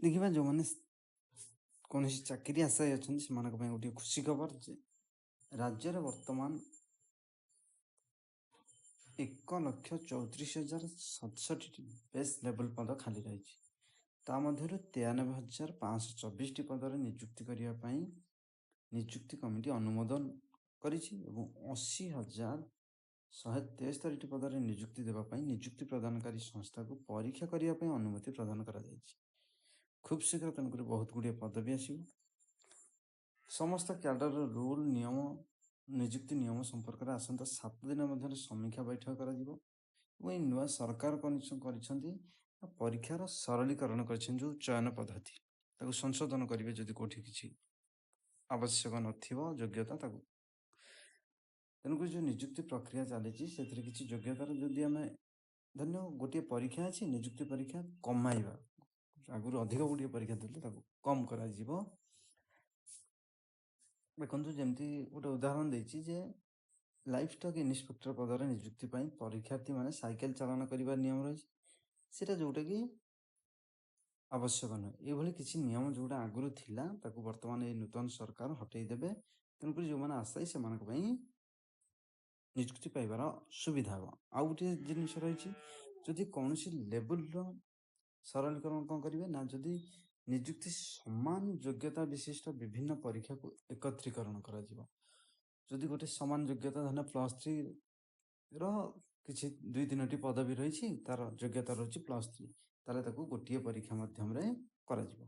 ଦେଖିବା ଯେଉଁମାନେ କୌଣସି ଚାକିରି ଆଶାୟୀ ଅଛନ୍ତି ସେମାନଙ୍କ ପାଇଁ ଗୋଟିଏ ଖୁସି ଖବର ଯେ ରାଜ୍ୟରେ ବର୍ତ୍ତମାନ 1,34,067ଟି ବେସ୍ ଲେବଲ ପଦ ଖାଲି ରହିଛି। ତା ମଧ୍ୟରୁ 93,524ଟି ପଦରେ ନିଯୁକ୍ତି କରିବା ପାଇଁ ନିଯୁକ୍ତି କମିଟି ଅନୁମୋଦନ କରିଛି ଏବଂ 80,173ଟି ପଦରେ ନିଯୁକ୍ତି ଦେବା ପାଇଁ ନିଯୁକ୍ତି ପ୍ରଦାନକାରୀ ସଂସ୍ଥାକୁ ପରୀକ୍ଷା କରିବା ପାଇଁ ଅନୁମତି ପ୍ରଦାନ କରାଯାଇଛି। ଖୁବ୍ ଶୀଘ୍ର ତେଣୁକରି ବହୁତ ଗୁଡ଼ିଏ ପଦବୀ ଆସିବ। ସମସ୍ତ କ୍ୟାଡରର ରୁଲ୍ ନିୟମ ନିଯୁକ୍ତି ନିୟମ ସମ୍ପର୍କରେ ଆସନ୍ତା 7 ଦିନ ମଧ୍ୟରେ ସମୀକ୍ଷା ବୈଠକ କରାଯିବ ଏବଂ ଏହି ନୂଆ ସରକାର କରିଛନ୍ତି ପରୀକ୍ଷାର ସରଳୀକରଣ କରିଛନ୍ତି। ଯେଉଁ ଚୟନ ପଦ୍ଧତି ତାକୁ ସଂଶୋଧନ କରିବେ ଯଦି କେଉଁଠି କିଛି ଆବଶ୍ୟକ ନଥିବ ଯୋଗ୍ୟତା ତାକୁ। ତେଣୁକରି ଯେଉଁ ନିଯୁକ୍ତି ପ୍ରକ୍ରିୟା ଚାଲିଛି ସେଥିରେ କିଛି ଯୋଗ୍ୟତାର ଯଦି ଆମେ ଧନ୍ୟ ଗୋଟିଏ ପରୀକ୍ଷା ଅଛି ନିଯୁକ୍ତି ପରୀକ୍ଷା କମାଇବା, ଆଗରୁ ଅଧିକ ଗୁଡ଼ିଏ ପରୀକ୍ଷା ଦେଲେ ତାକୁ କମ୍ କରାଯିବ। ଦେଖନ୍ତୁ ଯେମିତି ଗୋଟେ ଉଦାହରଣ ଦେଇଛି ଯେ ଲାଇଫ୍ ଷ୍ଟକ୍ ଇନ୍ସପେକ୍ଟର ପଦରେ ନିଯୁକ୍ତି ପାଇଁ ପରୀକ୍ଷାର୍ଥୀମାନେ ସାଇକେଲ ଚାଳନା କରିବାର ନିୟମ ରହିଛି, ସେଇଟା ଯେଉଁଟାକି ଆବଶ୍ୟକ ନୁହେଁ। ଏଇଭଳି କିଛି ନିୟମ ଯେଉଁଟା ଆଗରୁ ଥିଲା ତାକୁ ବର୍ତ୍ତମାନ ଏଇ ନୂତନ ସରକାର ହଟେଇ ଦେବେ। ତେଣୁକରି ଯେଉଁମାନେ ଆଶାୟୀ ସେମାନଙ୍କ ପାଇଁ ନିଯୁକ୍ତି ପାଇବାର ସୁବିଧା ହେବ। ଆଉ ଗୋଟିଏ ଜିନିଷ ରହିଛି, ଯଦି କୌଣସି ଲେବୁଲର ସରଳୀକରଣ କ'ଣ କରିବେ ନା ଯଦି ନିଯୁକ୍ତି ସମାନ ଯୋଗ୍ୟତା ବିଶିଷ୍ଟ ବିଭିନ୍ନ ପରୀକ୍ଷାକୁ ଏକତ୍ରୀକରଣ କରାଯିବ। ଯଦି ଗୋଟେ ସମାନ ଯୋଗ୍ୟତା ଧରିନିଅ +3ର କିଛି 2-3ଟି ପଦବୀ ରହିଛି, ତାର ଯୋଗ୍ୟତା ରହିଛି +3, ତାହେଲେ ତାକୁ ଗୋଟିଏ ପରୀକ୍ଷା ମାଧ୍ୟମରେ କରାଯିବ।